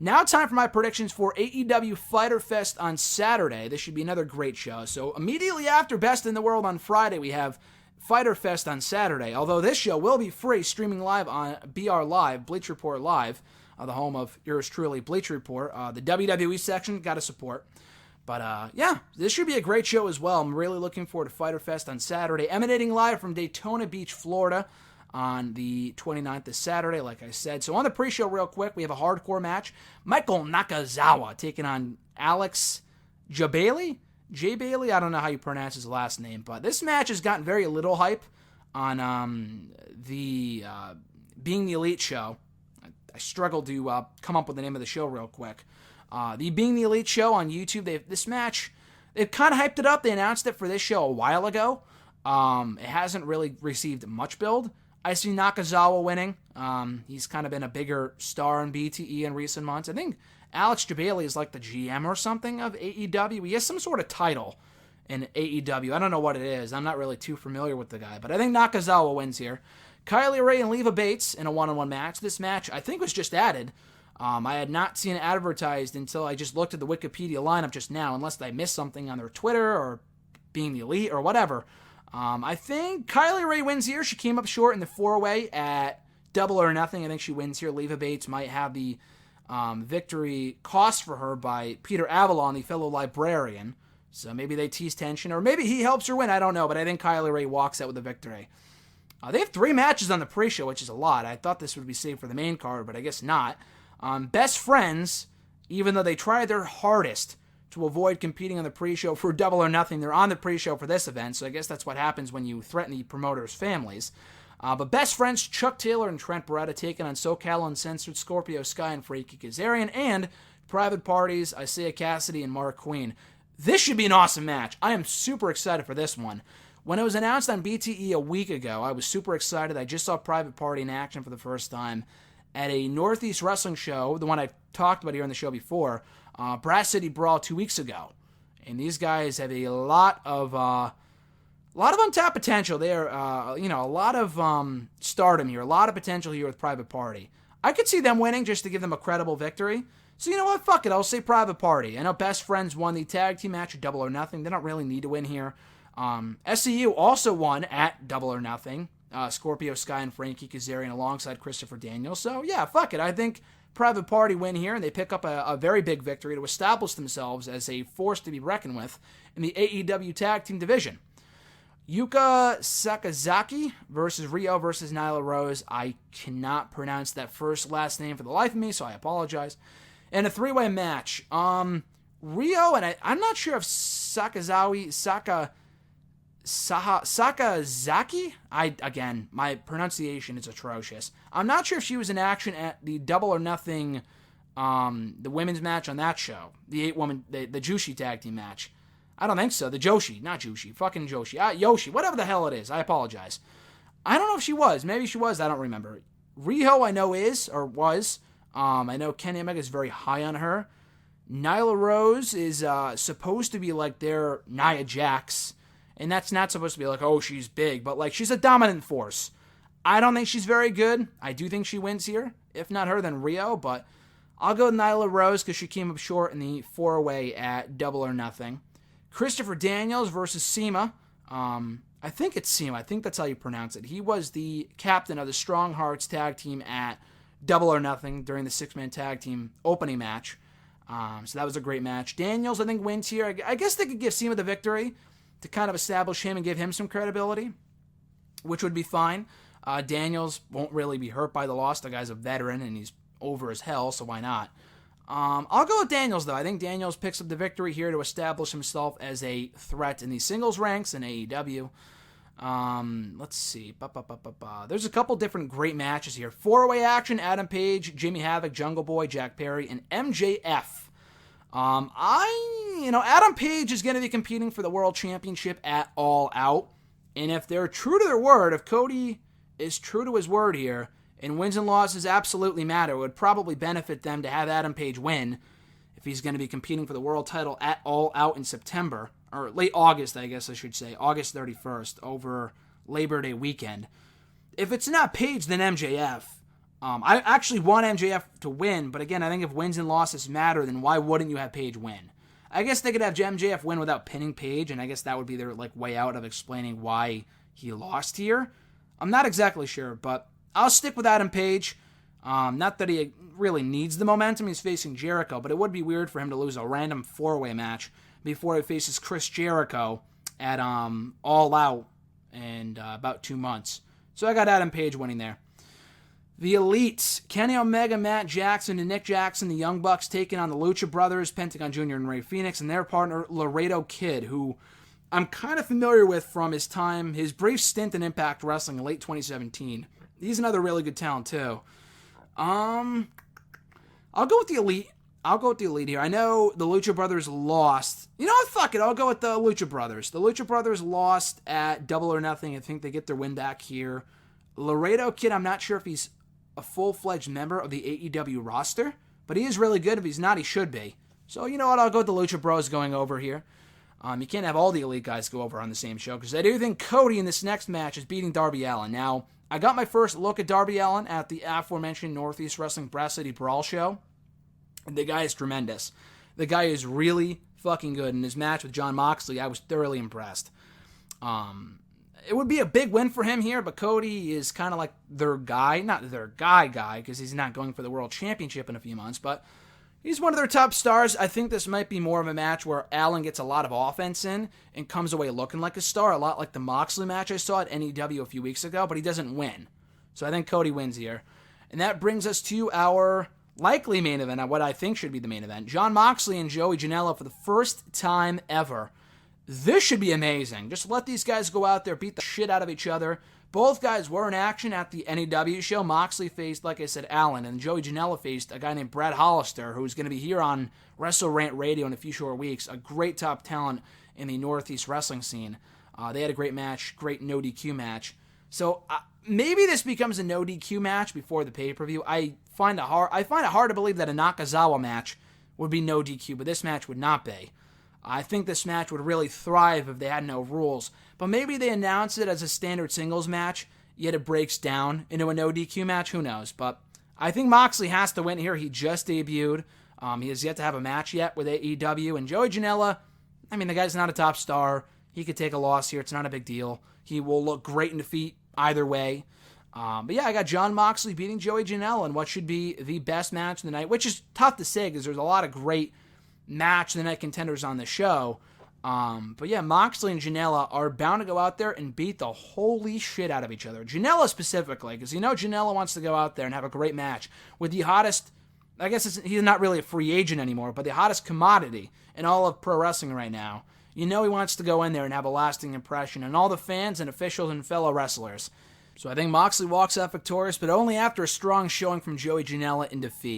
Now time for my predictions for AEW Fyter Fest on Saturday. This should be another great show. So immediately after Best in the World on Friday, we have Fyter Fest on Saturday. Although this show will be free, streaming live on BR Live, Bleach Report Live, the home of yours truly, Bleach Report. The WWE section, got to support. But yeah, this should be a great show as well. I'm really looking forward to Fyter Fest on Saturday, emanating live from Daytona Beach, Florida, on the 29th of Saturday, like I said. So on the pre-show real quick, we have a hardcore match. Michael Nakazawa taking on Alex J. Bailey? I don't know how you pronounce his last name, but this match has gotten very little hype on the Being the Elite show. I struggled to come up with the name of the show real quick. The Being the Elite show on YouTube, they've kind of hyped it up. They announced it for this show a while ago. It hasn't really received much build. I see Nakazawa winning. He's kind of been a bigger star in BTE in recent months. I think Alex J. Bailey is like the GM or something of AEW. He has some sort of title in AEW. I don't know what it is. I'm not really too familiar with the guy, but I think Nakazawa wins here. Kylie Ray and Leva Bates in a one-on-one match. This match, I think, was just added. I had not seen it advertised until I just looked at the Wikipedia lineup just now, unless I missed something on their Twitter or Being the Elite or whatever. I think Kylie Ray wins here. She came up short in the 4-way at Double or Nothing. I think she wins here. Leva Bates might have the victory cost for her by Peter Avalon, the fellow librarian. So maybe they tease tension, or maybe he helps her win. I don't know, but I think Kylie Ray walks out with a victory. They have 3 matches on the pre-show, which is a lot. I thought this would be saved for the main card, but I guess not. Best Friends, even though they tried their hardest to avoid competing on the pre-show for Double or Nothing, they're on the pre-show for this event, so I guess that's what happens when you threaten the promoters' families. But Best Friends, Chuck Taylor and Trent Beretta taking on SoCal Uncensored, Scorpio Sky and Frankie Kazarian, and Private Parties, Isaiah Cassidy and Mark Queen. This should be an awesome match. I am super excited for this one. When it was announced on BTE a week ago, I was super excited. I just saw Private Party in action for the first time at a Northeast Wrestling show, the one I talked about here on the show before, Brass City Brawl 2 weeks ago. And these guys have a lot of untapped potential. They are, a lot of stardom here, a lot of potential here with Private Party. I could see them winning just to give them a credible victory. So you know what? Fuck it. I'll say Private Party. I know Best Friends won the tag team match at Double or Nothing. They don't really need to win here. SCU also won at Double or Nothing. Scorpio Sky and Frankie Kazarian alongside Christopher Daniels. So yeah, fuck it. I think Private Party win here, and they pick up a very big victory to establish themselves as a force to be reckoned with in the AEW tag team division. Yuka Sakazaki versus Rio versus Nyla Rose. I cannot pronounce that last name for the life of me, so I apologize. And a 3-way match. Rio, and I'm not sure if Sakazaki, again, my pronunciation is atrocious. I'm not sure if she was in action at the Double or Nothing, the women's match on that show. The 8-woman, the Jushi tag team match. I don't think so. The Joshi, not Jushi. Fucking Joshi. Yoshi, whatever the hell it is. I apologize. I don't know if she was. Maybe she was. I don't remember. Riho, I know is, or was. I know Kenny Omega is very high on her. Nyla Rose is supposed to be like their Nia Jax. And that's not supposed to be like, oh, she's big. But like, she's a dominant force. I don't think she's very good. I do think she wins here. If not her, then Rio. But I'll go with Nyla Rose because she came up short in the 4-way at Double or Nothing. Christopher Daniels versus Sema. I think it's Sema. I think that's how you pronounce it. He was the captain of the Strong Hearts tag team at Double or Nothing during the 6-man tag team opening match. So that was a great match. Daniels, I think, wins here. I guess they could give Sema the victory to kind of establish him and give him some credibility, which would be fine. Daniels won't really be hurt by the loss. The guy's a veteran, and he's over as hell, so why not? I'll go with Daniels, though. I think Daniels picks up the victory here to establish himself as a threat in the singles ranks in AEW. Let's see. There's a couple different great matches here. 4-way action, Adam Page, Jimmy Havoc, Jungle Boy, Jack Perry, and MJF. Adam Page is going to be competing for the World Championship at All Out. And if they're true to their word, if Cody is true to his word here, and wins and losses absolutely matter, it would probably benefit them to have Adam Page win if he's going to be competing for the world title at All Out in September, or late August, I guess I should say, August 31st, over Labor Day weekend. If it's not Page, then MJF. I actually want MJF to win, but again, I think if wins and losses matter, then why wouldn't you have Paige win? I guess they could have MJF win without pinning Paige, and I guess that would be their way out of explaining why he lost here. I'm not exactly sure, but I'll stick with Adam Page. Not that he really needs the momentum. He's facing Jericho, but it would be weird for him to lose a random 4-way match before he faces Chris Jericho at All Out in about 2 months. So I got Adam Page winning there. The Elite, Kenny Omega, Matt Jackson, and Nick Jackson, the Young Bucks, taking on the Lucha Brothers, Pentagon Jr. and Rey Fenix, and their partner Laredo Kid, who I'm kind of familiar with from his brief stint in Impact Wrestling in late 2017. He's another really good talent too. I'll go with the Elite here. I know the Lucha Brothers lost. You know what? Fuck it. I'll go with the Lucha Brothers. The Lucha Brothers lost at Double or Nothing. I think they get their win back here. Laredo Kid, I'm not sure if he's a full-fledged member of the AEW roster, but he is really good. If he's not, he should be. So, you know what? I'll go with the Lucha Bros going over here. You can't have all the Elite guys go over on the same show, because I do think Cody in this next match is beating Darby Allin. Now, I got my first look at Darby Allin at the aforementioned Northeast Wrestling Brass City Brawl show. And the guy is tremendous. The guy is really fucking good. In his match with Jon Moxley, I was thoroughly impressed. It would be a big win for him here, but Cody is kind of like their guy. Not their guy, because he's not going for the World Championship in a few months, but he's one of their top stars. I think this might be more of a match where Allin gets a lot of offense in and comes away looking like a star, a lot like the Moxley match I saw at NEW a few weeks ago, but he doesn't win. So I think Cody wins here. And that brings us to our likely main event, what I think should be the main event. Jon Moxley and Joey Janela for the first time ever. This should be amazing. Just let these guys go out there, beat the shit out of each other. Both guys were in action at the NEW show. Moxley faced, like I said, Allin, and Joey Janela faced a guy named Brad Hollister, who's going to be here on WrestleRant Radio in a few short weeks. A great top talent in the Northeast wrestling scene. They had a great match, great no DQ match. So maybe this becomes a no DQ match before the pay-per-view. I find it hard to believe that a Nakazawa match would be no DQ, but this match would not be. I think this match would really thrive if they had no rules. But maybe they announce it as a standard singles match, yet it breaks down into a no DQ match. Who knows? But I think Moxley has to win here. He just debuted. He has yet to have a match yet with AEW. And Joey Janela, I mean, the guy's not a top star. He could take a loss here. It's not a big deal. He will look great in defeat either way. But yeah, I got Jon Moxley beating Joey Janela in what should be the best match of the night, which is tough to say because there's a lot of great match of the night contenders on the show. But yeah, Moxley and Janela are bound to go out there and beat the holy shit out of each other. Janela specifically, because you know Janela wants to go out there and have a great match with the hottest, I guess he's not really a free agent anymore, but the hottest commodity in all of pro wrestling right now. You know he wants to go in there and have a lasting impression on all the fans and officials and fellow wrestlers. So I think Moxley walks out victorious, but only after a strong showing from Joey Janela in defeat.